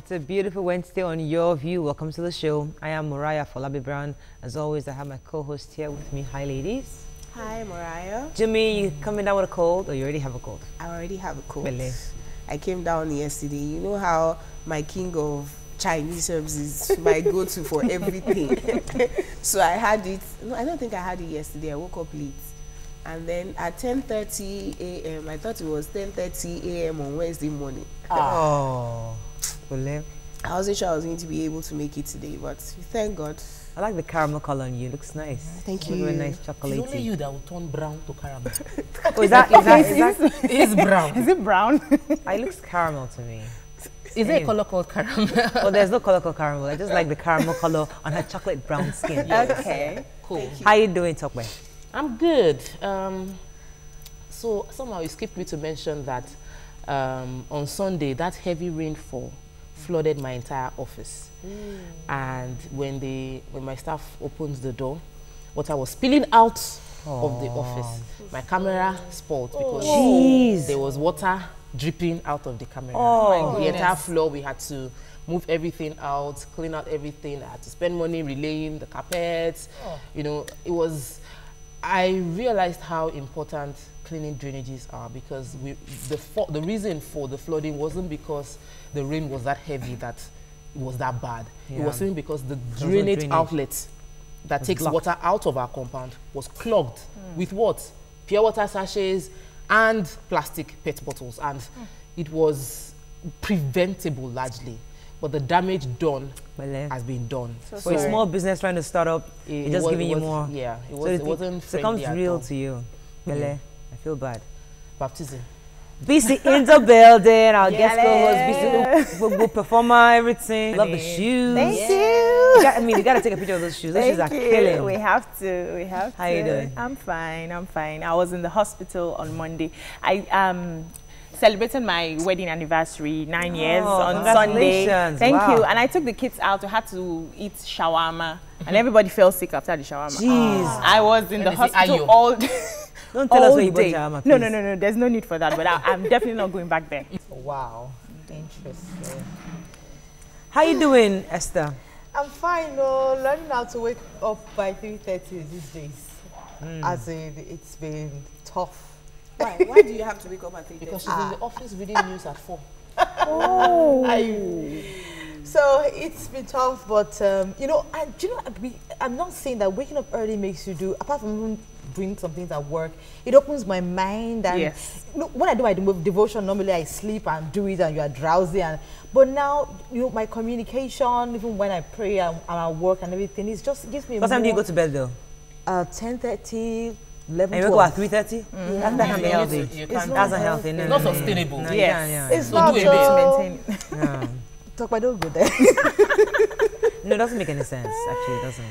It's a beautiful Wednesday on Your View. Welcome to the show. I am Mariah Folabi Brown. As always, I have my co-host here with me. Hi, ladies. Hi, Mariah. Jimmy, you coming down with a cold, or you already have a cold? I already have a cold. Really? I came down yesterday. You know how my king of Chinese herbs is my go-to for everything. So I had it. No, I don't think I had it yesterday. I woke up late. And then at 10:30 a.m., I thought it was 10:30 a.m. on Wednesday morning. Oh, well, I wasn't sure I was going to be able to make it today, but thank God. I like the caramel color on you. Looks nice. Thank you. Very nice chocolatey. It's only you that will turn brown to caramel. Oh, is that It is brown. Is it brown? it looks caramel to me. Is there a color called caramel? Well, there's no color called caramel. I just like the caramel color on her chocolate brown skin. Okay. Cool. How you doing, Tokwe? I'm good. So somehow you skipped me to mention that on Sunday, that heavy rainfall flooded my entire office. And when my staff opens the door, water was spilling out of the office. My camera spoiled because there was water dripping out of the camera. The entire floor, we had to move everything out, clean out everything. I had to spend money relaying the carpets. You know, I realized how important cleaning drainages are, because the reason for the flooding wasn't because the rain was that heavy that it was that bad. It was simply because the drainage outlet that takes water out of our compound was clogged with what? Pure water sachets and plastic PET bottles, and it was preventable largely. But the damage done has been done. For a small business trying to start up, it's just giving you more. Yeah, it wasn't so it comes real to you. Bele, I feel bad. Baptism. BC in the building, our guest co-host, BC good performer, everything. Love the shoes. Thank you. You gotta take a picture of those shoes. Those shoes are killing. We have to. How you doing? I'm fine. I was in the hospital on Monday. I celebrated my wedding anniversary, 9 years on Sunday. Thank you. And I took the kids out. We had to eat shawarma, and everybody fell sick after the shawarma. Jeez. I was in the hospital all day. Don't tell us where you bought shawarma, please. No. There's no need for that. But I'm definitely not going back there. Wow. Interesting. How you doing, Esther? I'm fine. Learning how to wake up by 3:30 these days. As in, it's been tough. Why do you have to wake up at 3:30? Because she's in the office reading news at 4. So it's been tough, but I'm not saying that waking up early makes you do, apart from doing some things at work, it opens my mind. And when I do my devotion, normally I sleep and do it, and you are drowsy. But now, my communication, even when I pray and I'm at work and everything, it just gives me. What time do you go to bed though? 10:30. 11, and you wake up at 3:30? That can be healthy. That's not healthy. It's not sustainable. No, it's so not to maintain. No. Talk about don't go there. No, it doesn't make any sense. Actually, it doesn't.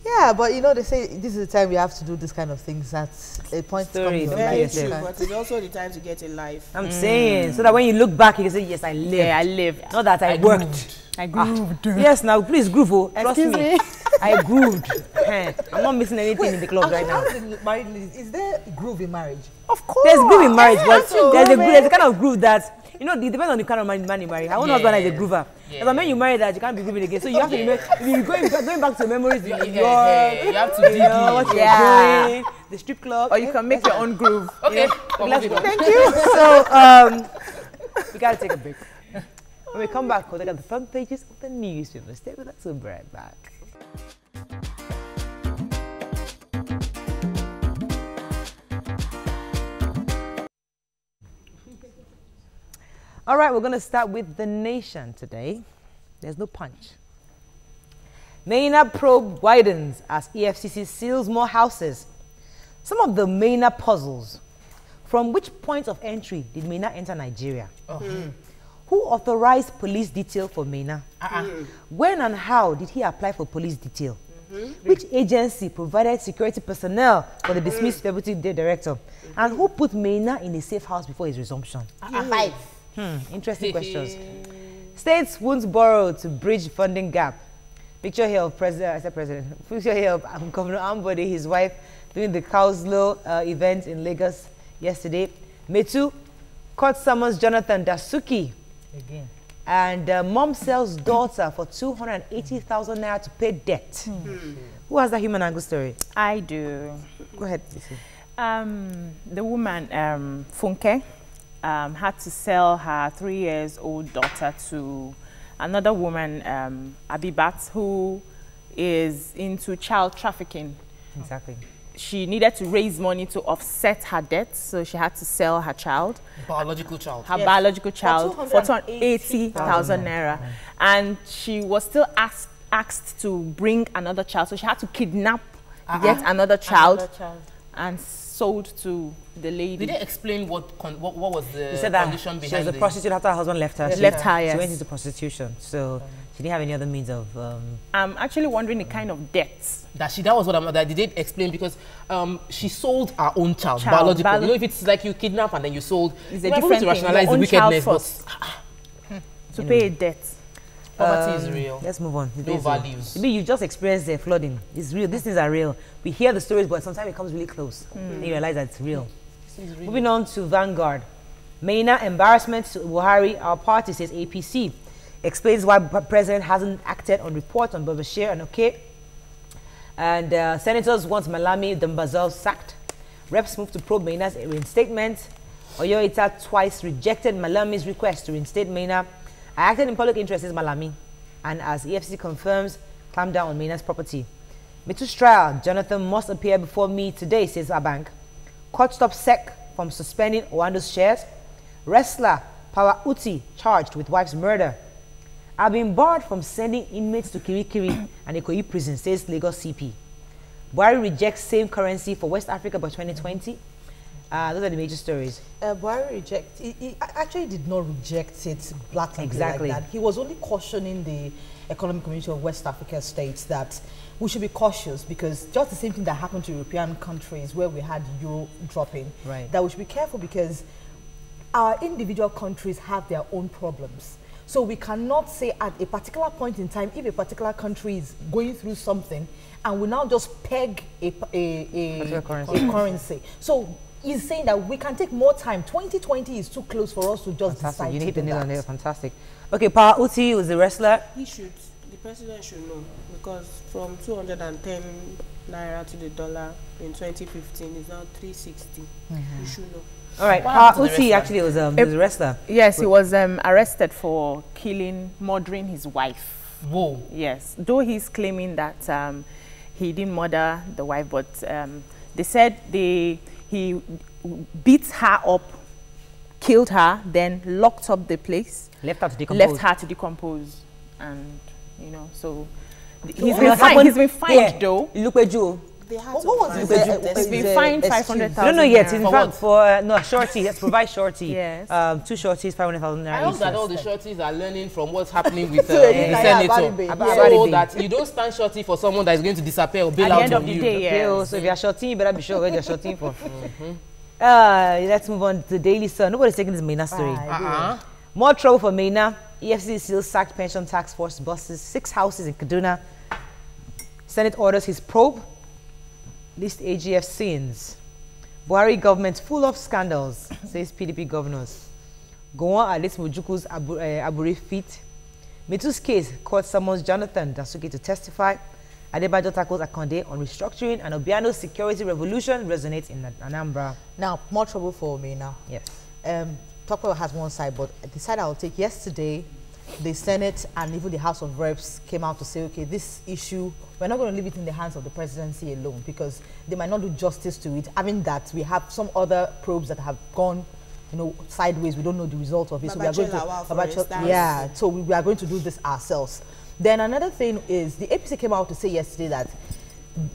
Yeah, but they say this is the time you have to do this kind of things. That's a point. Very true, but it's also the time to get a life. I'm saying, so that when you look back, you can say, yes, I lived. Yeah, I lived. Not that I worked. I grooved. Yes, now please groove. Trust Excuse me. I grooved. I'm not missing anything in the club right now. Married ladies, is there groove in marriage? Of course. There's groove in marriage, but there's a kind of groove that, it depends on the kind of man you marry. I want husband is a groover. If a man you marry that, you can't be grooving again. So you have to be going back to memories. You have to dig what you're doing, the strip club. Or you can make your own groove. Okay. Thank you. So we gotta take a break. When we come back, we'll look at the front pages of the newspaper. Stay with us, we'll be right back. All right, we're going to start with The Nation today. There's no punch. Maina probe widens as EFCC seals more houses. Some of the Maina puzzles. From which point of entry did Maina enter Nigeria? Who authorized police detail for Maina? When and how did he apply for police detail? Which agency provided security personnel for the dismissed deputy director? And who put Maina in a safe house before his resumption? Interesting questions. States won't borrow to bridge funding gap. Picture here of Picture here of Governor Ambode, his wife, during the Cowslow event in Lagos yesterday. Metu court summons Jonathan Dasuki. Again. And mom sells daughter for 280,000 naira to pay debt. Who has that human angle story? I do. Go ahead. The woman, Funke, had to sell her 3-year-old daughter to another woman, Abibat, who is into child trafficking. Exactly. She needed to raise money to offset her debts, so she had to sell her child. Biological child. Her biological child for 280,000 naira. And she was still asked to bring another child, so she had to kidnap yet another child and sold to the lady. Did they explain what was the She said that condition behind she was a prostitute after her husband left her. Yes. She went into prostitution, so she didn't have any other means of... I'm actually wondering the kind of debts. that was what did they explain? Because she sold her own child biological. You know, if it's like you kidnap and then you sold, it's a different thing. Rationalize the wickedness, but to pay a debt. Poverty is real. Let's move on. No values. Maybe you just experienced the flooding. It's real. These things are real. We hear the stories, but sometimes it comes really close. Then you realize that it's real. Moving on to Vanguard. Maina embarrassment to Buhari. Our party, says APC, explains why President hasn't acted on report on Babashir and OK. And senators want Malami Dambazal sacked. Reps move to probe Maina's reinstatement. Oyo Ita twice rejected Malami's request to reinstate Maina. I acted in public interest, says Malami. And as EFCC confirms, clamp down on Maina's property. Mitu's trial, Jonathan must appear before me today, says Abank. Court stops SEC from suspending Owando's shares. Wrestler Power Uti charged with wife's murder. I've been barred from sending inmates to Kirikiri and Ikoyi prison, says Lagos CP. Buhari rejects same currency for West Africa by 2020. Those are the major stories. Buhari he actually did not reject it blatantly like that. He was only cautioning the economic community of West Africa states that we should be cautious, because just the same thing that happened to European countries where we had euro dropping, that we should be careful because our individual countries have their own problems. So we cannot say at a particular point in time, if a particular country is going through something, and we now just peg a currency. So he's saying that we can take more time. 2020 is too close for us to just decide. You need to nail on it. Fantastic. Okay, Power Uti was the wrestler. He should. The president should know, because from 210 naira to the dollar in 2015 is now 360. You should know. All right, Power Uti actually was a wrestler. Yes, he was arrested for murdering his wife. Whoa. Yes, though he's claiming that he didn't murder the wife, but they said he beat her up, killed her, then locked up the place. Left her to decompose. And, you know, so he's been fined though. Look at you. What was it? He's been fined 500,000. No, yet. In fact, for no shorty, let's provide shorty. Yes. 2 shorties, 500,000 naira. I hope that all the shorties are learning from what's happening with the senator. So that you don't stand shorty for someone that is going to disappear or bail out on you. At the end of the day, yes. So if you're shorty, you better be sure where you're shorting for. Let's move on to the Daily Sun. Nobody's taking this Maina story. More trouble for Maina. EFCC still sacked pension tax force bosses, 6 houses in Kaduna. Senate orders his probe. List AGF sins. Buhari government full of scandals, says PDP governors. Gowon Alex Mojuku's Aburi feet. Mitu's case, court summons Jonathan Dasuki to testify. Adebayo tackles Akonde on restructuring, and Obiano's security revolution resonates in Anambra. Now, more trouble for me now. Yes. Topper has one side, but the side I'll take yesterday, the Senate and even the House of Reps came out to say, okay, this issue, we're not going to leave it in the hands of the presidency alone, because they might not do justice to it. Having that, we have some other probes that have gone, you know, sideways. We don't know the result of it. So we are going to, so we are going to do this ourselves. Then another thing is the APC came out to say yesterday that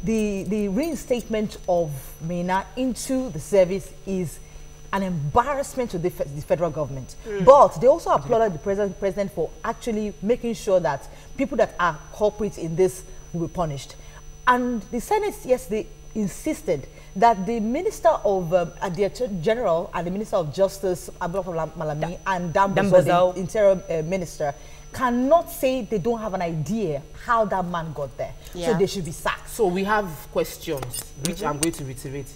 the reinstatement of Maina into the service is an embarrassment to the federal government. But they also applauded the president for actually making sure that people that are culprits in this will be punished. And the Senate yesterday insisted that the Minister of the Attorney General and the Minister of Justice, Abubakar Malami, and Dambazal, the Interior Minister, cannot say they don't have an idea how that man got there. So they should be sacked. So we have questions, which I'm going to reiterate.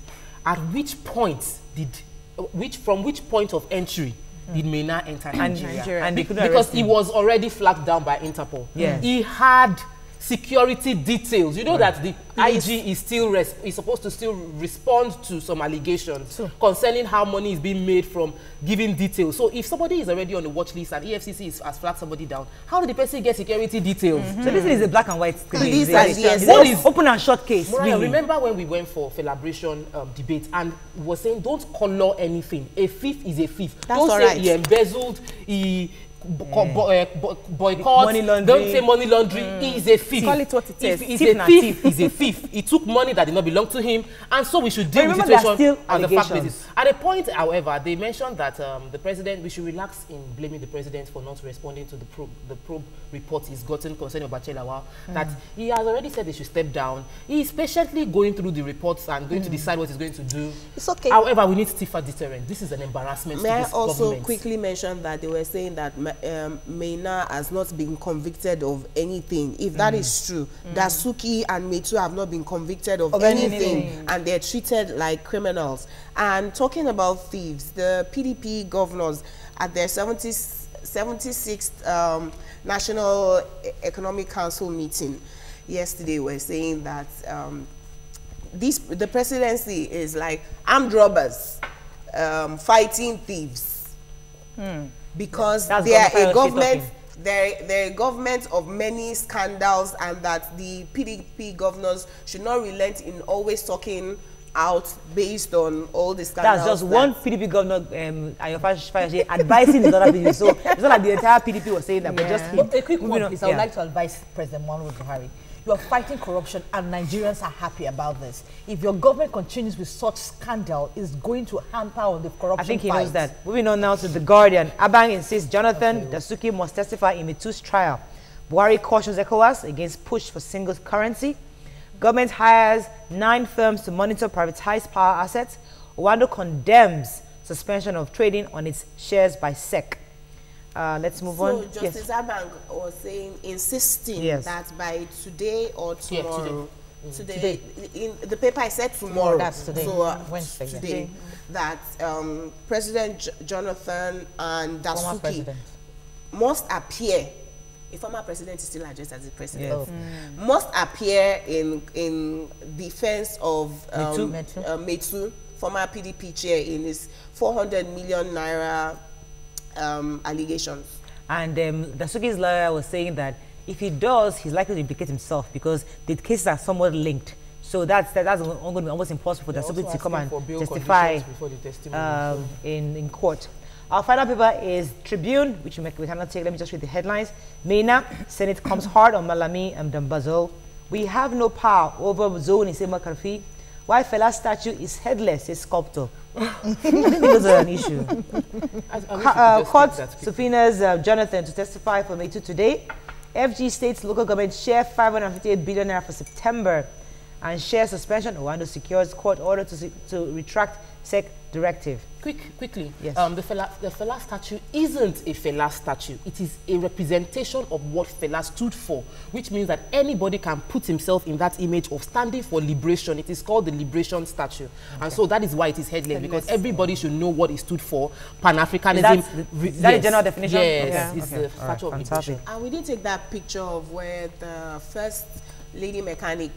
At which point from which point of entry did may not enter Nigeria. And they couldn't because arrest he him. was already flagged down by Interpol. Yes. He had security details. You know that the IG is still is supposed to still respond to some allegations concerning how money is being made from giving details. So if somebody is already on the watch list and EFCC has flagged somebody down, how did the person get security details? So this is a black and white Police case. and What is open and short case? Mariah, Really? remember when we went for celebration debate and was saying don't color anything. A thief is a thief. That's don't all say right. he embezzled, he boycott, money laundering. don't say money laundering. He is a thief. Call it what it is. If he's Thief a na thief, thief. he's a thief. He took money that did not belong to him, and so we should deal with the remember, there are situation still on the fact allegations. basis. At a point, however, they mentioned that the president, we should relax in blaming the president for not responding to the probe report he's gotten concerning Obachelawa, that he has already said they should step down. He is patiently going through the reports and going to decide what he's going to do. It's okay. However, we need stiffer deterrent. This is an embarrassment May to I this also government. quickly mention that they were saying that Maina has not been convicted of anything. If that is true, Dasuki and Metu have not been convicted of anything, and they're treated like criminals. And talking about thieves, the PDP governors at their 76th National Economic Council meeting yesterday were saying that the presidency is like armed robbers fighting thieves. Because That's they are a government government, they're a government of many scandals, and that the PDP governors should not relent in always talking out based on all the scandals. That's just one PDP governor advising the other PDP. So it's not like the entire PDP was saying that, but just him. But a quick one, Moving on. please. I would like to advise President Muhammadu Buhari. You are fighting corruption and Nigerians are happy about this. If your government continues with such scandal, it's going to hamper on the corruption I think he fight. knows that. Moving on now to The Guardian. Abang insists Jonathan Dasuki must testify in Mitu's trial. Buhari cautions ECOWAS against push for single currency. Government hires 9 firms to monitor privatized power assets. Owando condemns suspension of trading on its shares by SEC. Let's move on. So Justice Abang was saying, insisting that by today or tomorrow, today. In the paper I said tomorrow. That's today. So Wednesday. today, that President Jonathan and Dasuki must appear. A former president is still addressed as the president. Must appear in defense of Metu, former PDP chair, in his 400 million naira allegations. And Dasuki's lawyer was saying that if he does, he's likely to implicate himself because the cases are somewhat linked. So that's going to be almost impossible for Dasuki to come and testify in court. Our final paper is Tribune, which we cannot take. Let me just read the headlines. Maina, Senate comes hard on Malami and Dambazo. We have no power over Zone Isema Karfi. Why Fela's statue is headless, says sculptor. I think those are an issue. Court subpoenas Jonathan to testify for May 2 today. FG states local government share 558 billion naira for September, and share suspension. Owando secures court order to retract SEC directive. Quickly, yes. The Fela statue isn't a Fela statue. It is a representation of what Fela stood for, which means that anybody can put himself in that image of standing for liberation. It is called the Liberation Statue. And so that is why it is headless, because everybody should know what it stood for. Pan-Africanism. Is that the general definition? Yes, it's the statue of liberation. And we did take that picture of where the first lady mechanic,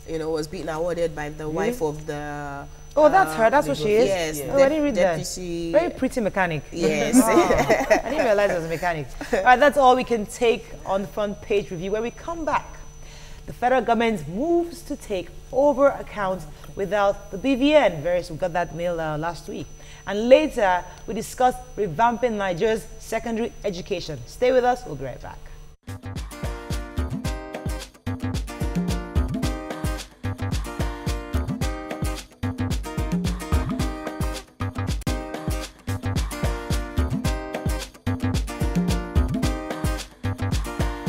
was being awarded by the wife of the... Oh, that's her. That's what she is? Yes. Oh, I didn't read that. Very pretty mechanic. Yes. I didn't realize it was a mechanic. All right, that's all we can take on the front page review. When we come back, the federal government moves to take over accounts without the BVN. We got that mail last week. And later, we discuss revamping Nigeria's secondary education. Stay with us. We'll be right back.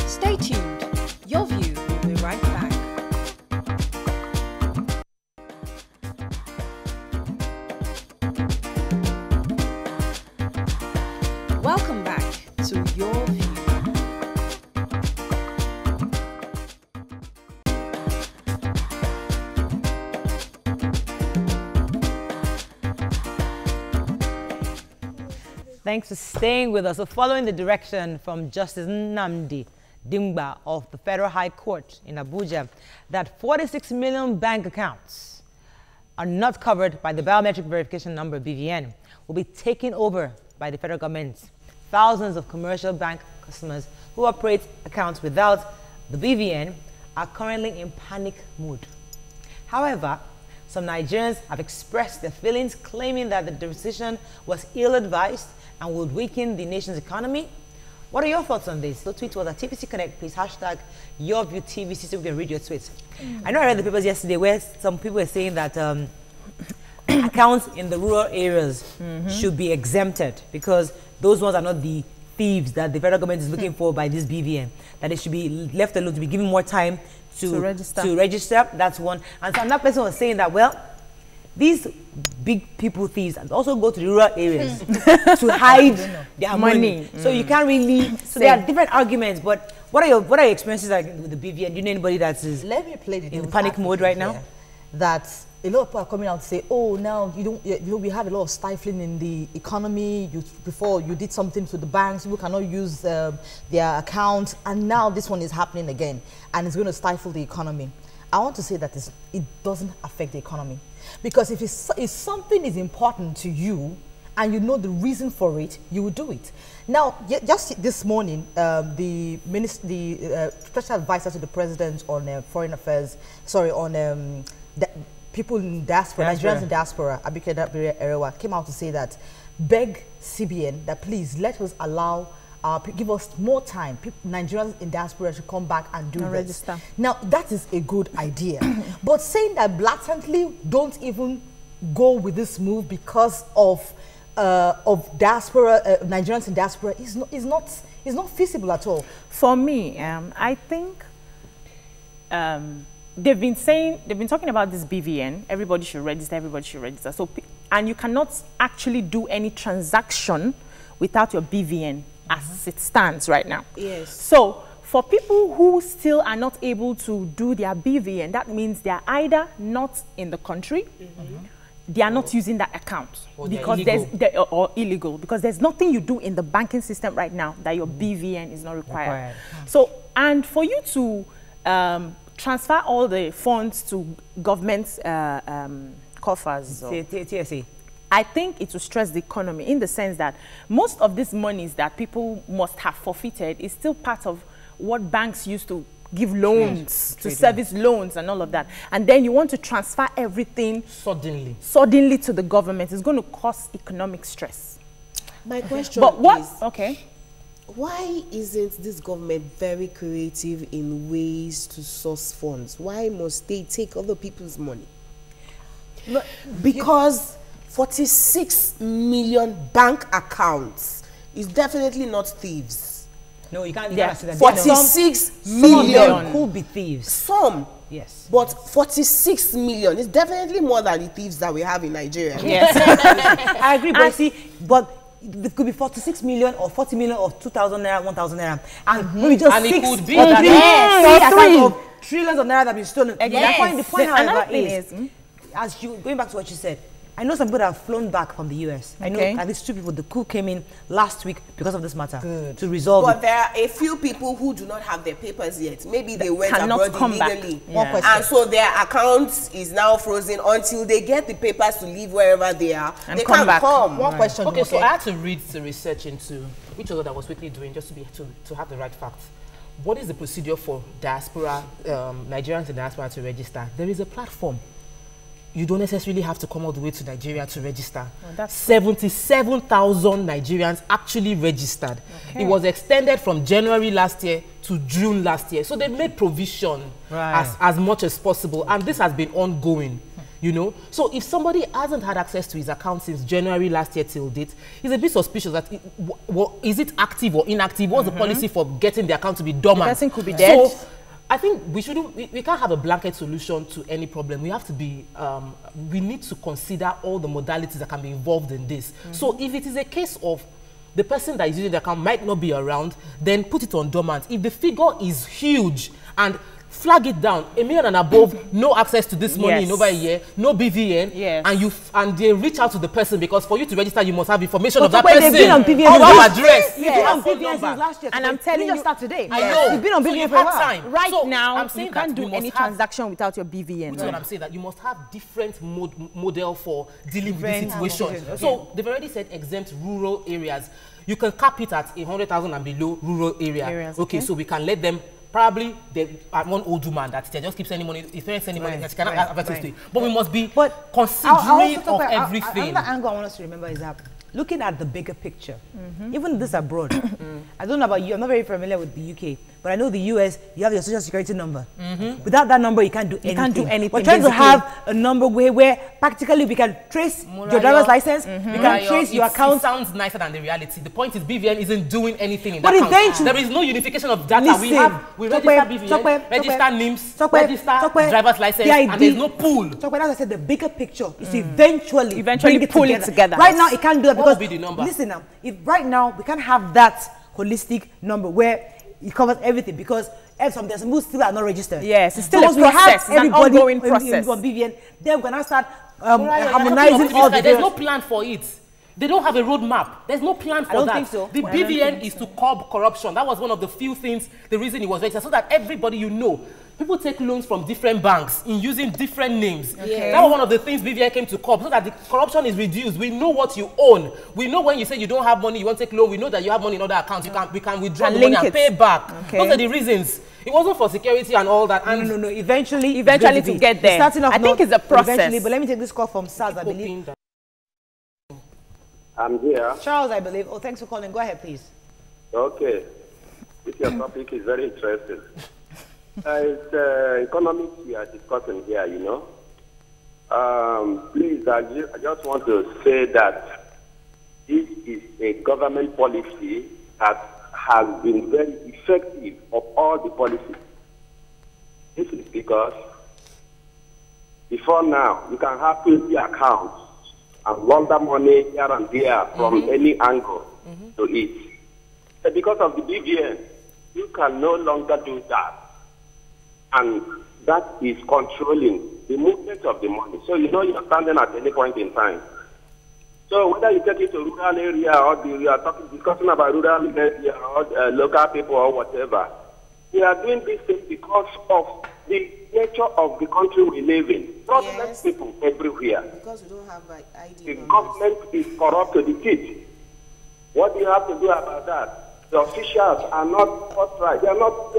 Stay tuned. Your View will be right back. Welcome back to Your View. Thanks for staying with us. So following the direction from Justice Nnamdi Dimgba of the Federal High Court in Abuja that 46 million bank accounts are not covered by the biometric verification number, BVN, will be taken over by the federal government. Thousands of commercial bank customers who operate accounts without the BVN are currently in panic mood. However, some Nigerians have expressed their feelings, claiming that the decision was ill-advised and would weaken the nation's economy. What are your thoughts on this? So tweet to us at TVC Connect, please. Hashtag YourViewTVC so we can read your tweets. I know I read the papers yesterday where some people were saying that accounts in the rural areas should be exempted because those ones are not the thieves that the federal government is looking for by this BVN, that they should be left alone, to be given more time to register. That's one. And so another person was saying that, well, these big people thieves also go to the rural areas to hide their money. So you can't really, so there are different arguments, but what are your experiences like with the BVN? Do you know anybody that is in panic mode right now? That a lot of people are coming out to say, oh, now we have a lot of stifling in the economy. Before you did something to the banks, people cannot use their accounts, and now this one is happening again, and it's going to stifle the economy. I want to say that it doesn't affect the economy, because if something is important to you and you know the reason for it, you will do it. Now, just this morning, the special advisor to the president on foreign affairs, people in diaspora, Nigerians in diaspora, Abike Erewa, came out to say that, beg CBN that please let us allow, give us more time. Nigerians in diaspora should come back and register. Now, that is a good idea. But saying that blatantly, don't even go with this move because of diaspora, Nigerians in diaspora is not feasible at all. For me, I think they've been talking about this BVN. Everybody should register. Everybody should register. So, and you cannot actually do any transaction without your BVN as it stands right now. Yes. So for people who still are not able to do their BVN, that means they are either not in the country, they are not using that account because or illegal, because there's nothing you do in the banking system right now that your BVN is not required. So, and for you to transfer all the funds to government coffers, TSA, I think it will stress the economy in the sense that most of these monies that people must have forfeited is still part of what banks used to give loans, to service loans and all of that. And then you want to transfer everything suddenly to the government. It's going to cause economic stress. My question is, why isn't this government very creative in ways to source funds? Why must they take other people's money? Because 46 million bank accounts is definitely not thieves. No, you can't. 46 million could be thieves. Some. Yes. But 46 million is definitely more than the thieves that we have in Nigeria. Yes. I agree, but see, it could be 46 million or 40 million or 2,000 naira, 1,000 naira. And maybe just it could be trillions of naira that have been stolen. Yes. The point, however, is, as you going back to what you said, I know some people that have flown back from the US. I know at least 2 people, the coup came in last week because of this matter to resolve it. But there are a few people who do not have their papers yet. Maybe they went abroad illegally. And so their account is now frozen until they get the papers to leave wherever they are. And they come can't come. One question. Okay, so I had to read the research into which other that was quickly doing just to have the right facts. What is the procedure for diaspora, Nigerians in diaspora to register? There is a platform. You don't necessarily have to come all the way to Nigeria to register. 77,000 Nigerians actually registered. It was extended from January last year to June last year. So they made provision as much as possible. And this has been ongoing, you know. So if somebody hasn't had access to his account since January last year till date, it's a bit suspicious that, is it active or inactive? What's the policy for getting the account to be dormant? The person could be dead. So, I think we can't have a blanket solution to any problem. We have to be, we need to consider all the modalities that can be involved in this. So if it is a case of the person that is using the account might not be around, then put it on dormant. If the figure is huge and flag it down, $1 million and above, no access to this money in over a year, no BVN, and they reach out to the person, because for you to register, you must have information of that person. They've been on BVN address. You've been on BVN since last year. And I'm telling you, just start today. I know. You've been on BVN for a while. Right now, you can't do any transaction without your BVN. Which is what I'm saying, that you must have different model for dealing with the situation. Okay. So they've already said exempt rural areas. You can cap it at 100,000 and below rural areas. Okay, so we can let them. Probably they are one old woman that they just keep sending money. If they send money, she cannot have access to it. But we must be considerate of everything. Another angle I want us to remember is that looking at the bigger picture, even this abroad. I don't know about you. I'm not very familiar with the UK, but I know the US. You have your social security number. Without that number, you can't do anything. You can't do anything. We're trying to have a number where practically we can trace your driver's license. We can trace your account. It sounds nicer than the reality. The point is, BVN isn't doing anything in that account. Eventually, there is no unification of data. We register BVN, register names, register driver's license, and there's no pool. That's I said the bigger picture is to eventually pull it together. Right now, it can't do that because be the number? Listen now, if right now we can't have that holistic number where it covers everything, because there's some who still are not registered. Yes, it's still a process. It's an ongoing process. On BVN, then we're gonna start harmonizing all the. There's no plan for it. They don't have a roadmap. There's no plan for that. I don't think so. The BVN is to curb corruption. That was one of the few things, the reason it was registered, so that everybody people take loans from different banks in using different names. Okay. That was one of the things BVN came to curb, so that the corruption is reduced. We know what you own. We know when you say you don't have money, you want to take loan. We know that you have money in other accounts. We can withdraw the money and pay back. Okay. Those are the reasons. It wasn't for security and all that. And no. Eventually to get there. Starting off, I think it's a process. Eventually, but let me take this call from Saz, I believe. I'm here. Charles, I believe. Oh, thanks for calling. Go ahead, please. Okay. This your topic is very interesting. It's economics we are discussing here, Please, I just want to say that this is a government policy that has been very effective of all the policies. This is because before now, you can have 20 accounts and launder money here and there from any angle to it. But because of the BVN, you can no longer do that. And that is controlling the movement of the money. So you're standing at any point in time. So whether you take it to rural area or you are discussing about rural area or local people or whatever, we are doing this thing because of the nature of the country we live in. Fraudulent people everywhere. Because we don't have ID. The government is corrupt to the teeth. What do you have to do about that? The officials are not forthright. They are not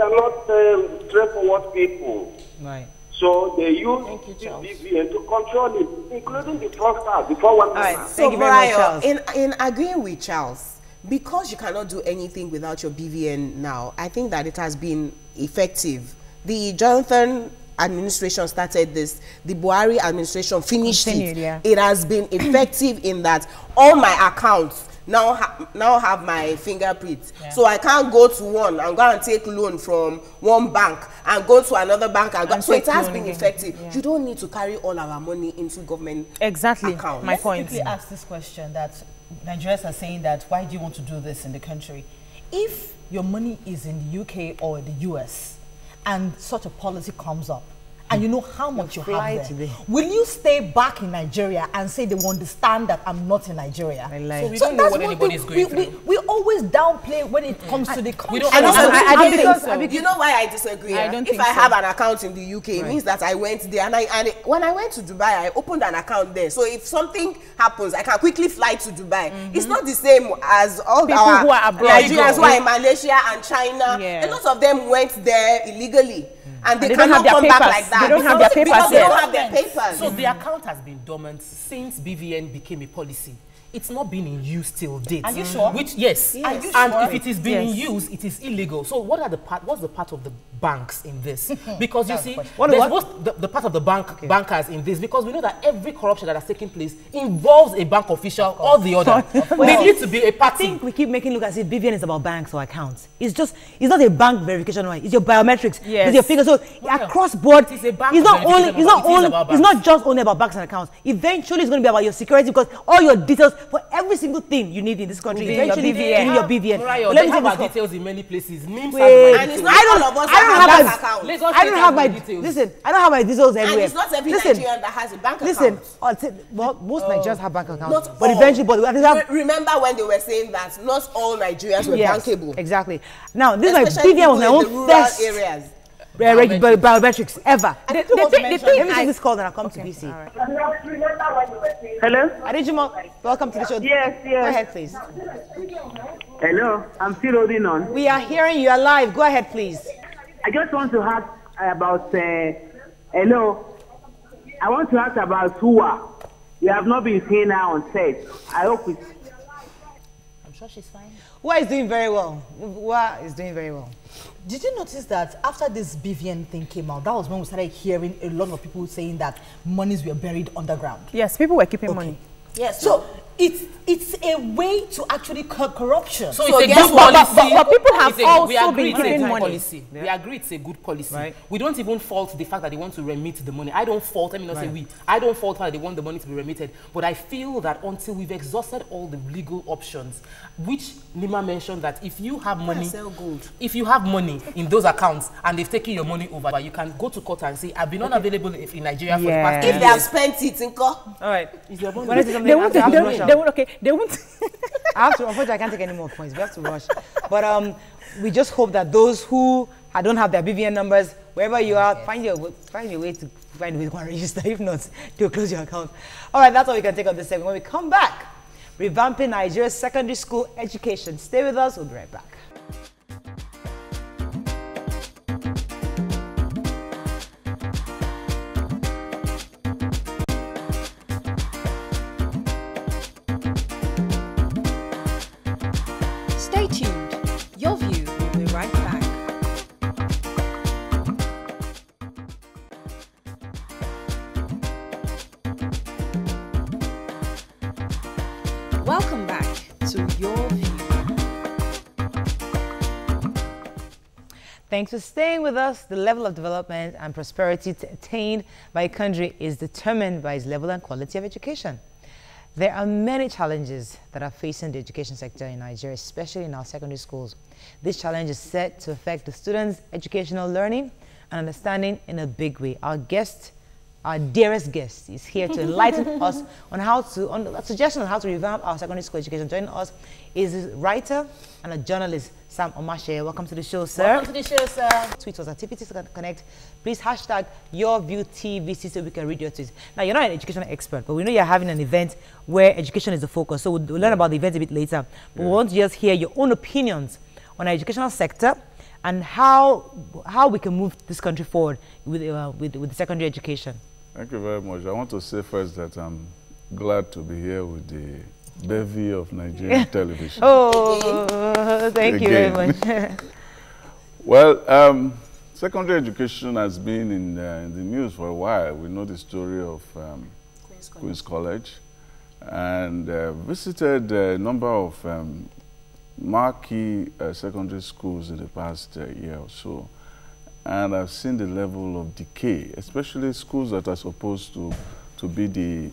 straightforward people. Right. So they use BVN to control it, including the fraudsters before one. Right. Thank you very much, Charles. In agreeing with Charles, because you cannot do anything without your BVN now, I think that it has been effective. The Jonathan administration started this, the Buhari administration finished it. Yeah. It has been effective in that all my accounts now have my fingerprints. Yeah. So I can't go to one and go and take loan from one bank and go to another bank and go. So it has been effective. Yeah. You don't need to carry all our money into government accounts. My point. Quickly ask this question that Nigerians are saying that why do you want to do this in the country? If your money is in the UK or the US and such a policy comes up, and you know how much you have there, will you stay back in Nigeria and say they will understand that I'm not in Nigeria? So we don't know what anybody is going through. We always downplay when it comes to the country. I don't think so. You know why I disagree? If I have an account in the UK, it means that I went there. And when I went to Dubai, I opened an account there. So if something happens, I can quickly fly to Dubai. It's not the same as all people who are abroad. Nigerians who are in Malaysia and China. A lot of them went there illegally. And they cannot come back like that. They don't have their papers. Because they don't have their papers. So the account has been dormant since BVN became a policy. It's not been in use till date. Are you sure? Yes. Are you sure? If it is being in use, it is illegal. So what's the part of the banks in this? Because you see, what's the part of the bankers in this? Because we know that every corruption that has taken place involves a bank official or the other. They need to be a party. I think we keep making look as if BVN is about banks or accounts. It's not a bank verification one. It's your biometrics. Yes. It's your figures. So across board, it's not just only about banks and accounts. Eventually, it's going to be about your security because all your details for every single thing you need in this country. In your BVN. In your BVN. Mariah, Let they me have take our this details in many places. Memes Wait. And it's not all of us I don't that have bank account. I don't have my details. listen. I don't have my details anywhere. And it's not every listen, Nigerian that has a bank listen. account. Well, most Nigerians have bank accounts, Not but all. eventually, but we have. Remember when they were saying that not all Nigerians were Yes, bankable? exactly. Now, this is my Especially BVN was my people in own the rural first areas. biometrics ever. The Let me thing take this call and I'll come to BC. Hello? Adejimo, welcome to the show. Yes, Go yes. ahead, please. Hello, I'm still holding on. We are hearing you. Are live. Go ahead, please. I just want to ask about, hello, I want to ask about Suwa. We have not been seeing her on set. I hope it's... I'm sure she's fine. Wua is doing very well. Wua is doing very well. Did you notice that after this BVN thing came out, that was when we started hearing a lot of people saying that monies were buried underground? Yes, people were keeping money. Yes. So it's a way to actually curb corruption. So it's a guess good what? policy. But people have We also agree been it's a keeping good money. policy. We agree it's a good policy. Right. We don't even fault the fact that they want to remit the money. I don't fault, let me not say we. I don't fault that they want the money to be remitted. But I feel that until we've exhausted all the legal options, which Nima mentioned that if you have money, sell gold. if you have money in those accounts and they've taken your money over, you can go to court and say, I've been unavailable in Nigeria for the past 10 If years. they have spent it, Inko. All right. Is your money? When I say something, They won't. I have to rush out. They won't. I have to, unfortunately, I can't take any more points. We have to rush. But we just hope that those who don't have their BVN numbers, wherever you are, find your way to go and register. If not, they'll close your account. All right, that's all we can take on this segment. When we come back, revamping Nigeria's secondary school education. Stay with us. We'll be right back. Stay tuned. Your View will be right back. Welcome back to Your View. Thanks for staying with us. The level of development and prosperity attained by a country is determined by its level and quality of education. There are many challenges that are facing the education sector in Nigeria, especially in our secondary schools. This challenge is set to affect the students' educational learning and understanding in a big way. Our guest, our dearest guest, is here to enlighten us on a suggestion on how to revamp our secondary school education. Joining us is a writer and a journalist, Sam Omashe. Welcome to the show, sir. Welcome to the show, sir. Tweet us at TPT Connect. Please hashtag YourViewTVC so we can read your tweets. Now, you're not an education expert, but we know you're having an event where education is the focus. So we'll learn about the event a bit later. But we want to just hear your own opinions on our educational sector and how we can move this country forward with the secondary education. Thank you very much. I want to say first that I'm glad to be here with the bevy of Nigerian television. Oh, thank you very much. Well, secondary education has been in the news for a while. We know the story of Queen's College and visited a number of marquee secondary schools in the past year or so. And I've seen the level of decay, especially schools that are supposed to be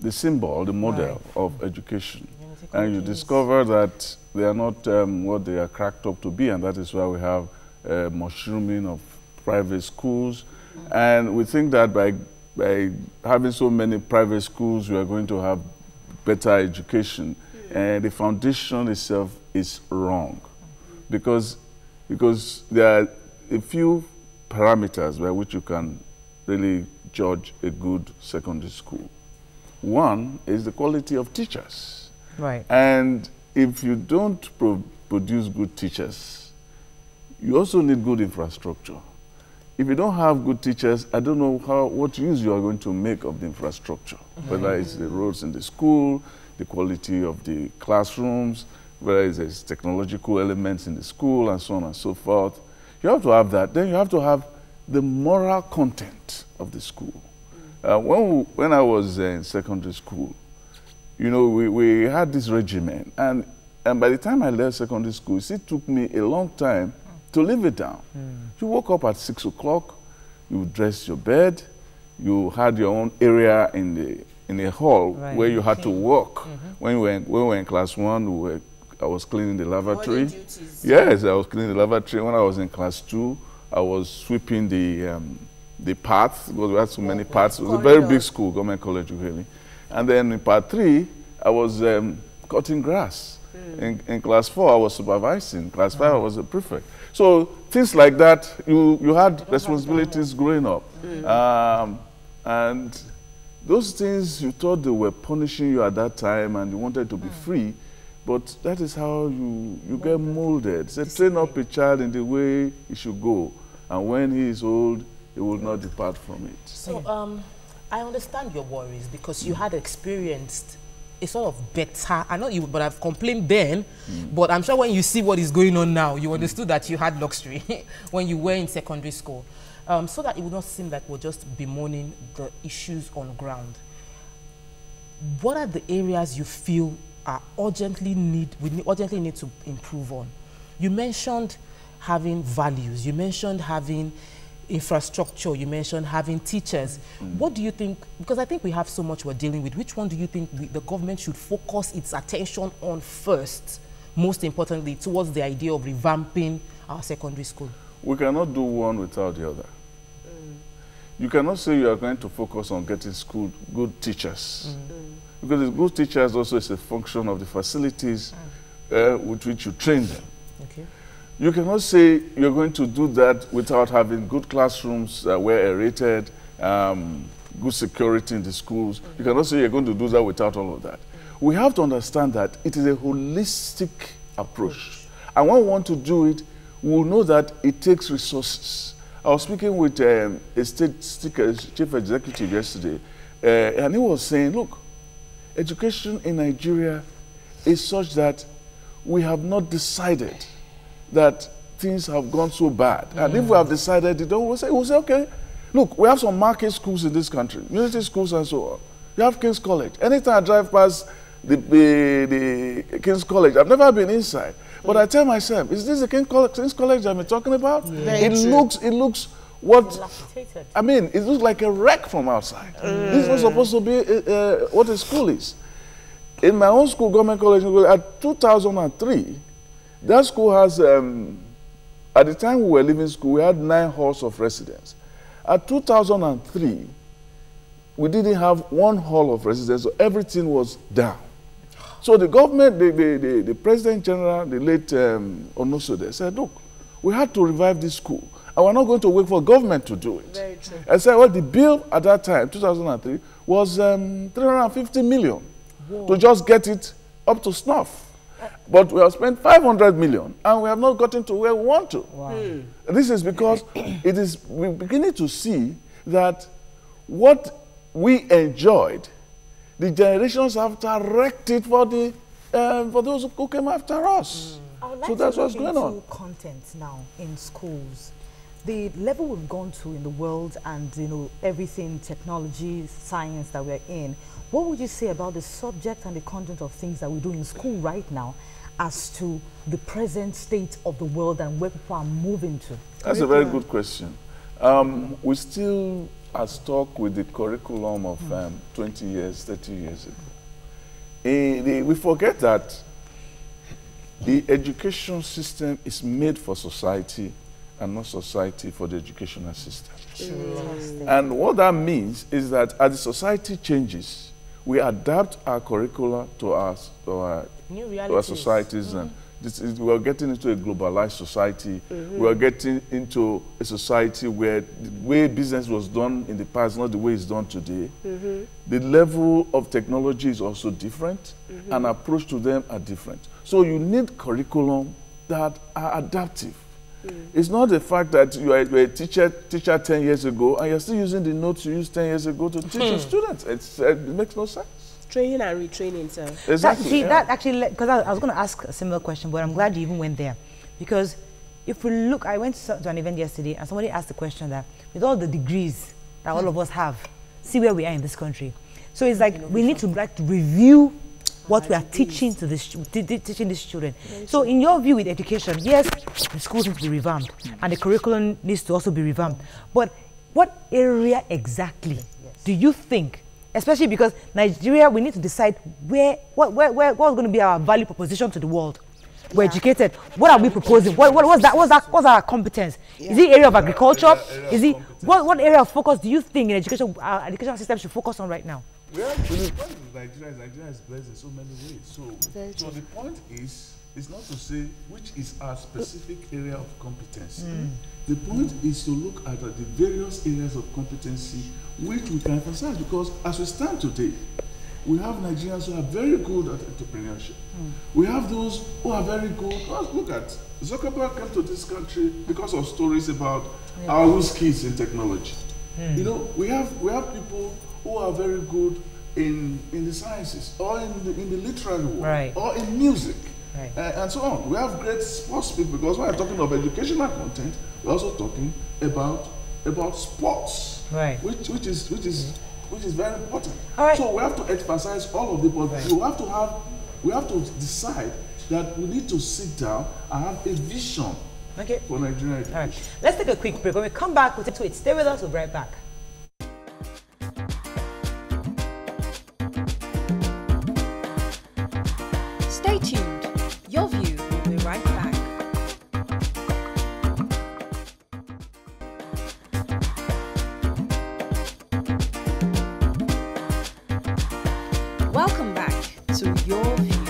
the symbol, the model of education. And you discover that they are not what they are cracked up to be, and that is why we have mushrooming of private schools. And we think that by having so many private schools, we are going to have better education. And the foundation itself is wrong, because there are a few parameters by which you can really judge a good secondary school. One is the quality of teachers. Right. And if you don't produce good teachers, you also need good infrastructure. If you don't have good teachers, I don't know what use you are going to make of the infrastructure, whether it's the roads in the school, the quality of the classrooms, whether there's technological elements in the school, and so on and so forth. You have to have that. Then you have to have the moral content of the school. When I was in secondary school, you know, we had this regimen, and by the time I left secondary school, it took me a long time to live it down. You woke up at 6 o'clock, you dressed your bed, you had your own area in in a hall where you had to work. When we were in class 1, I was cleaning the lavatory. Yes, I was cleaning the lavatory. When I was in class 2, I was sweeping the path, because we had so many paths. It was a very big school, government college, really. And then in part 3, I was cutting grass. In class 4, I was supervising. Class 5, I was a prefect. So things like that, you had responsibilities growing up. And those things, you thought they were punishing you at that time and you wanted to be free, but that is how you get molded. So train up a child in the way he should go, and when he is old, he will not depart from it. So I understand your worries because you had experienced a sort of better, I know you would have complained then, but I'm sure when you see what is going on now, you understood that you had luxury when you were in secondary school. So that it would not seem like we're just bemoaning the issues on ground. What are the areas you feel are we urgently need to improve on? You mentioned having values, you mentioned having infrastructure, you mentioned having teachers. What do you think, because I think we have so much we're dealing with, which one do you think the government should focus its attention on first, most importantly, towards the idea of revamping our secondary school? We cannot do one without the other. You cannot say you are going to focus on getting good teachers. Because the good teachers also is a function of the facilities with which you train them. Okay. You cannot say you're going to do that without having good classrooms that were aerated, good security in the schools. You cannot say you're going to do that without all of that. We have to understand that it is a holistic approach. And when we want to do it, we will know that it takes resources. I was speaking with a state chief executive yesterday, and he was saying, look, education in Nigeria is such that we have not decided that things have gone so bad. And if we have decided it, we'll say, okay, look, we have some market schools in this country, unity schools and so on. You have King's College. Anytime I drive past the King's College, I've never been inside. But I tell myself, is this the King's College I've been talking about? It looks what, I mean, it looks like a wreck from outside. This is not supposed to be what a school is. In my own school, government college, at 2003, that school has, at the time we were leaving school, we had 9 halls of residence. At 2003, we didn't have 1 hall of residence, so everything was down. So the government, the President General, the late Onosode, said, look, we had to revive this school. And we're not going to wait for government to do it. Very true. I said, well, the bill at that time, 2003, was 350 million to just get it up to snuff. But we have spent 500 million, and we have not gotten to where we want to. Wow. This is because we're beginning to see that what we enjoyed, the generations after wrecked it for those who came after us. So that's what's going on. Content now in schools, the level we've gone to in the world, and everything, technology, science that we're in. What would you say about the subject and the content of things that we do in school right now, as to the present state of the world and where people are moving to? That's a very good question. We still are stuck with the curriculum of 20 years, 30 years ago. We forget that the education system is made for society and not society for the educational system. And what that means is that as the society changes, we adapt our curricula to our societies. And we are getting into a globalized society. We are getting into a society where the way business was done in the past, not the way it's done today. The level of technology is also different, and approach to them are different. So you need curriculum that are adaptive. It's not the fact that you are a teacher 10 years ago and you're still using the notes you used 10 years ago to teach your students. It makes no sense. Training and retraining, sir. Exactly. That actually, because I was going to ask a similar question, but I'm glad you even went there. Because if we look, I went to an event yesterday and somebody asked the question that with all the degrees that all of us have, see where we are in this country. So it's like we need to review what we are teaching to teaching these children. So in your view with education, yes, the schools need to be revamped and the curriculum needs to also be revamped. But what area exactly do you think Especially because Nigeria, we need to decide what's going to be our value proposition to the world. We're educated. What are we proposing? What's our competence? Is it area of agriculture? Is it what area of focus do you think in education educational system should focus on right now? Well, the point with Nigeria is blessed in so many ways. So the point is not to say which is our specific area of competency. The point is to look at the various areas of competency which we can emphasize, because as we stand today, we have Nigerians who are very good at entrepreneurship. We have those who are very good. Well, look at Zuckerberg came to this country because of stories about our loose kids in technology. You know, we have people who are very good in the sciences, or in the literary world, or in music, and so on. We have great sports people, because when we're talking of educational content, we're also talking about sports, which is very important. So we have to emphasize all of the, but we have to decide that we need to sit down and have a vision for Nigerian education. Let's take a quick break. When we come back, we'll take to it. Stay with us, we'll be right back. Stay tuned. Your View will be right back. Welcome back to Your View.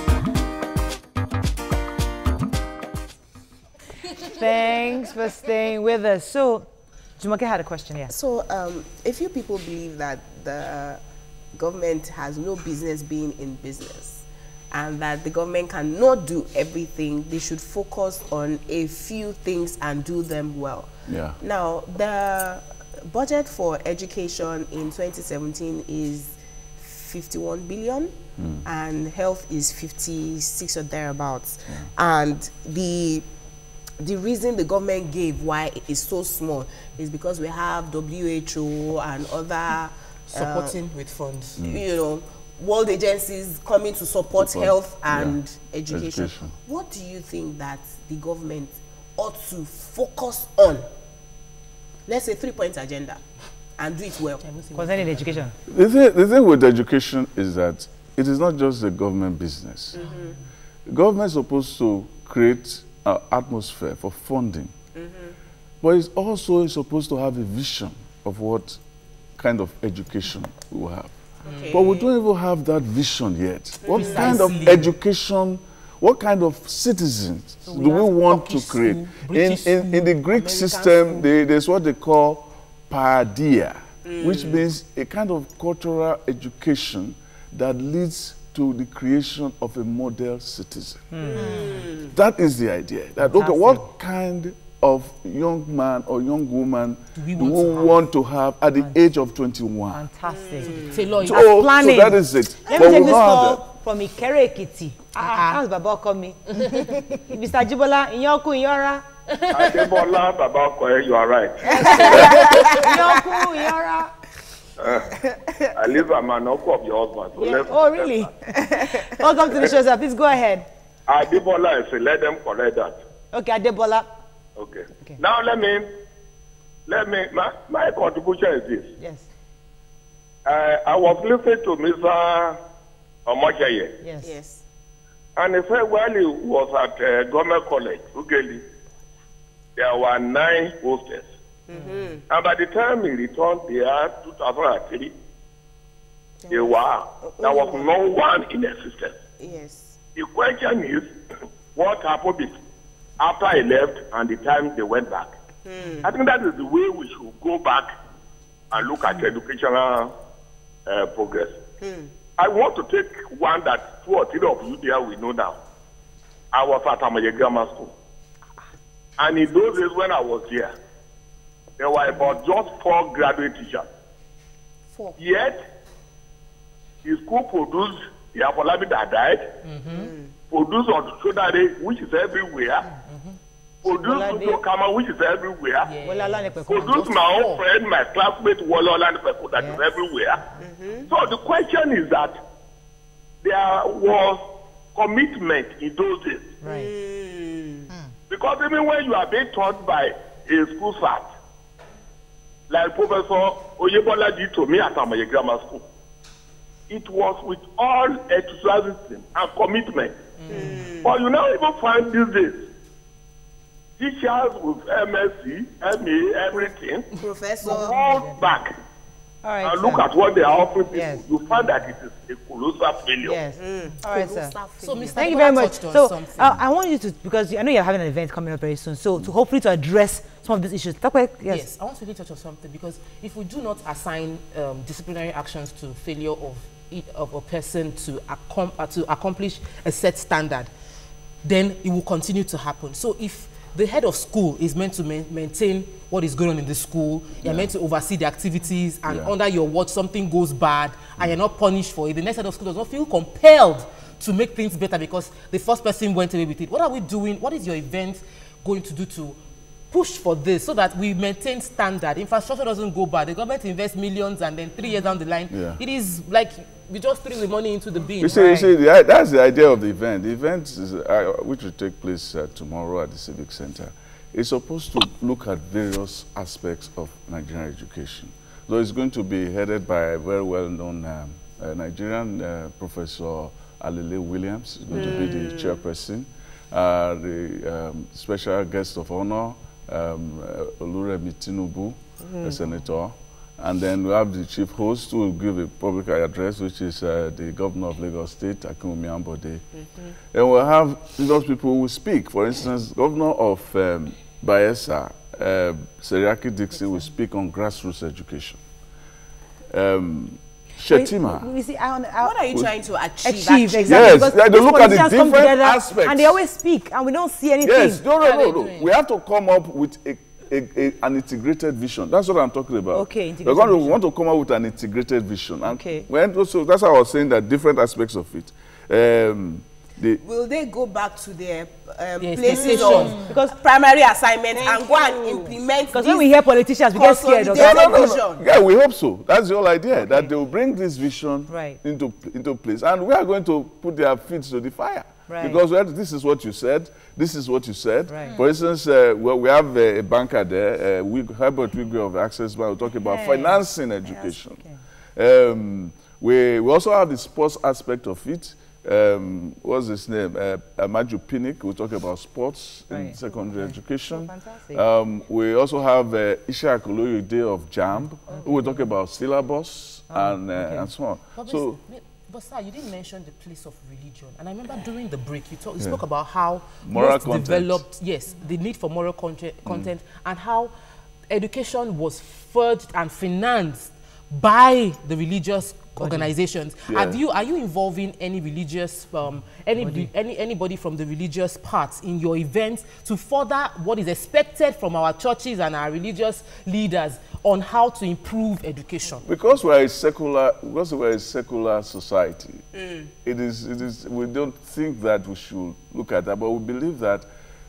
Thanks for staying with us. So, Jumoke had a question here. So, if you people believe that the government has no business being in business, and that the government cannot do everything, they should focus on a few things and do them well. Now, the budget for education in 2017 is 51 billion, and health is 56 or thereabouts. And the reason the government gave why it is so small is because we have WHO and other supporting with funds. You know, world agencies coming to support health and education. What do you think that the government ought to focus on? Let's say 3-point agenda, and do it well. Concerning education. The thing with education is that it is not just a government business. The government is supposed to create an atmosphere for funding, but it's also supposed to have a vision of what kind of education we will have. But we don't even have that vision yet. What kind of education, what kind of citizens do we want to create? In the Greek system, there's what they call paideia, which means a kind of cultural education that leads to the creation of a model citizen. That is the idea. That, okay, what kind of young man or young woman do we want to have at the age of 21? Fantastic. So that is it. Let me take this call from Ikere Ekiti. How's Baba call me? Mr. Jibola, Inyoku, Inyora. Jibola, Baba, you are right. Inyoku, Inyora. I live a man of your husband. So oh, really? Welcome to the show, sir. Please go ahead. Adebola, I say, let them correct that. Okay, Adebola. Okay. Now let me my contribution is this. Yes. I was listening to Mr. Omocheye. Yes. And he said while he was at government college, Ugeli, there were 9 hostels. And by the time he returned there, 2003, there was no one in existence. Yes. The question is, what happened after I left and the time they went back? I think that is the way we should go back and look at educational progress. I want to take one that 2 or 3 of you there we know now. I was at Amaye Grammar School. And in those days when I was here, there were about just 4 graduate teachers. 4. Yet, the school produced the Afolabi that died, produced on Sodare, which is everywhere, produced Kama, which is everywhere, produced my own friend, my classmate, Walola Peko, that is everywhere. So the question is that there was commitment in those days. Because even when you are being taught by a school fact, like Professor Oyebola did to me at Amaye Grammar School, it was with all enthusiasm and commitment. But you now even find these days, teachers with MSc, MA, everything, Professor, hold back. All right, And look at what they are offering people. Yes. You find that it is a colossal failure. Yes. All right, sir. So, Mr. Thank you very much. So, something. I want you to, because I know you're having an event coming up very soon, so to hopefully to address some of these issues. Yes, I want to really touch on something, because if we do not assign disciplinary actions to failure of a person to accomplish a set standard, then it will continue to happen. So if the head of school is meant to maintain what is going on in the school, you're meant to oversee the activities, and under your watch something goes bad and you're not punished for it, the next head of school does not feel compelled to make things better because the first person went away with it. What are we doing? What is your event going to do to push for this so that we maintain standard? Infrastructure doesn't go bad. The government invests millions, and then 3 years down the line, it is like we just threw the money into the bin. You see, that's the idea of the event. The event is, which will take place tomorrow at the Civic Center. It's supposed to look at various aspects of Nigerian education. So it's going to be headed by a very well-known Nigerian Professor Alele Williams. Is going to be the chairperson. The special guest of honor, Oluremi Tinubu, the senator. And then we have the chief host who will give a public address, which is the governor of Lagos State, Akinwumi Ambode. And we'll have those people who will speak. For instance, governor of Bayelsa, Seriaki Dixon, will speak on grassroots education. Shetima. We see, what are you trying to achieve? Exactly. Yes, they look at the different aspects. And they always speak, and we don't see anything. Yes, no. We have to come up with an integrated vision. That's what I'm talking about. Okay, we want to come up with an integrated vision. And so that's how I was saying that different aspects of it. Will they go back to their places of primary assignments and go and implement? Because when we hear politicians, we get scared. No. Yeah, we hope so. That's the whole idea, that they will bring this vision into place. And we are going to put their feet to the fire. Because this is what you said, this is what you said. For instance, we have a banker there, Herbert Wigwe of Access Bank, we're talking about financing education. We also have the sports aspect of it. What's his name? Amaju Pinnick, we'll talk about sports in secondary education. We also have Isha Akoloyede of JAMB, who will talk about syllabus and so on. But sir, you didn't mention the place of religion. And I remember during the break, you spoke about how moral content developed, the need for moral content, and how education was forged and financed by the religious organizations. Are you involving any religious anybody from the religious parts in your events to further what is expected from our churches and our religious leaders on how to improve education? Because we're a secular society, it is we don't think that we should look at that, but we believe that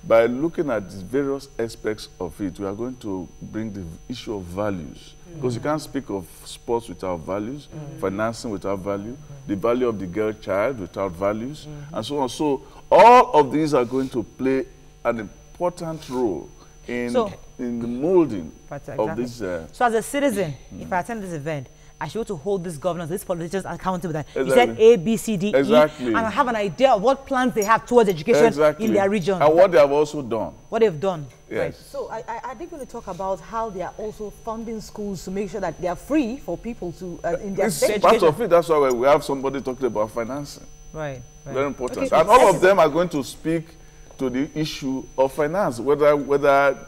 by looking at the various aspects of it, we are going to bring the issue of values. Because you can't speak of sports without values, financing without value, the value of the girl child without values, and so on. So all of these are going to play an important role in the molding of this. So as a citizen, if I attend this event, I should to hold these governors, these politicians accountable. That you said A, B, C, D, E, and I have an idea of what plans they have towards education in their region. And what they have also done. What they've done. Yes. Right. So are they going to talk about how they are also funding schools to make sure that they are free for people to in their education? Part of it, that's why we have somebody talking about financing. Right. Very important. And all of them are going to speak to the issue of finance, whether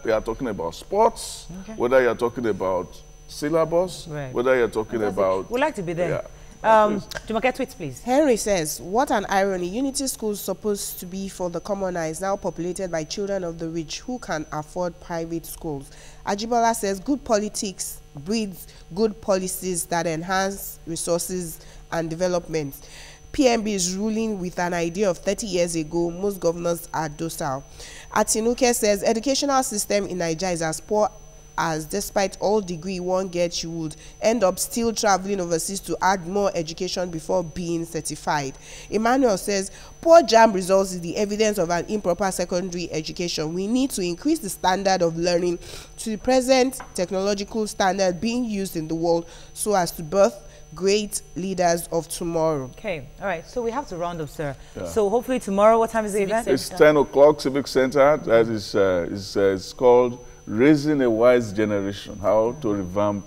they are talking about sports, whether you are talking about syllabus, whether you're talking about... We'd like to be there. Jumoke, tweet, please. Henry says, what an irony. Unity schools supposed to be for the commoner is now populated by children of the rich who can afford private schools. Ajibola says, good politics breeds good policies that enhance resources and development. PMB is ruling with an idea of 30 years ago. Most governors are docile. Atinuke says, educational system in Nigeria is as poor as despite all degree one gets, you would end up still traveling overseas to add more education before being certified. Emmanuel says, poor JAMB results is the evidence of an improper secondary education. We need to increase the standard of learning to the present technological standard being used in the world so as to birth great leaders of tomorrow. Okay, all right. So we have to round up, sir. Yeah. So hopefully tomorrow, what time is the event? It's 10 o'clock, Civic Center. That is, it's called Raising a Wise Generation, How to Revamp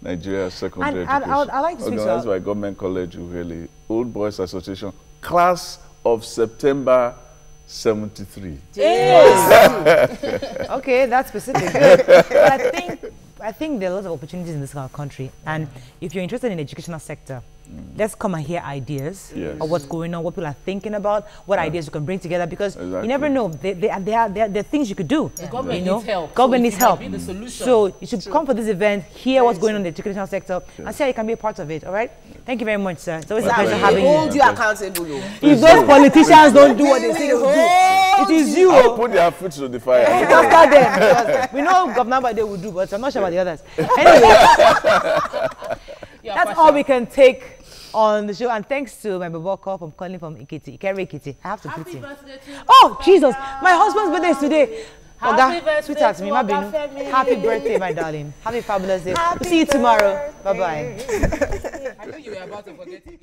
Nigeria's Secondary Education. I like to speak organized by Government College Uvele, Old Boys Association, class of September 73. Yes. Okay, that's specific. Good. But I think there are lots of opportunities in this country, and if you're interested in the educational sector, let's come and hear ideas of what's going on, what people are thinking about, what ideas you can bring together, because you never know. There are things you could do. The government needs help. Government needs help. Be the solution. So you should come for this event, hear what's going on in the educational sector, and see how you can be a part of it. All right? Thank you very much, sir. It's always a pleasure having you. Hold you accountable. If those politicians don't do what they say they will do, it is you. I'll put their feet to the fire. After them, we know Governor Bade will do, but I'm not sure about the others. Anyway, that's all we can take on the show. And thanks to my Baboko from calling from Ikiti. I have to put him. Oh, Jesus. My husband's birthday is today. Happy birthday, sweetheart, happy birthday, my darling. Have a fabulous day. We'll see you tomorrow. Bye-bye. I knew you were about to forget again.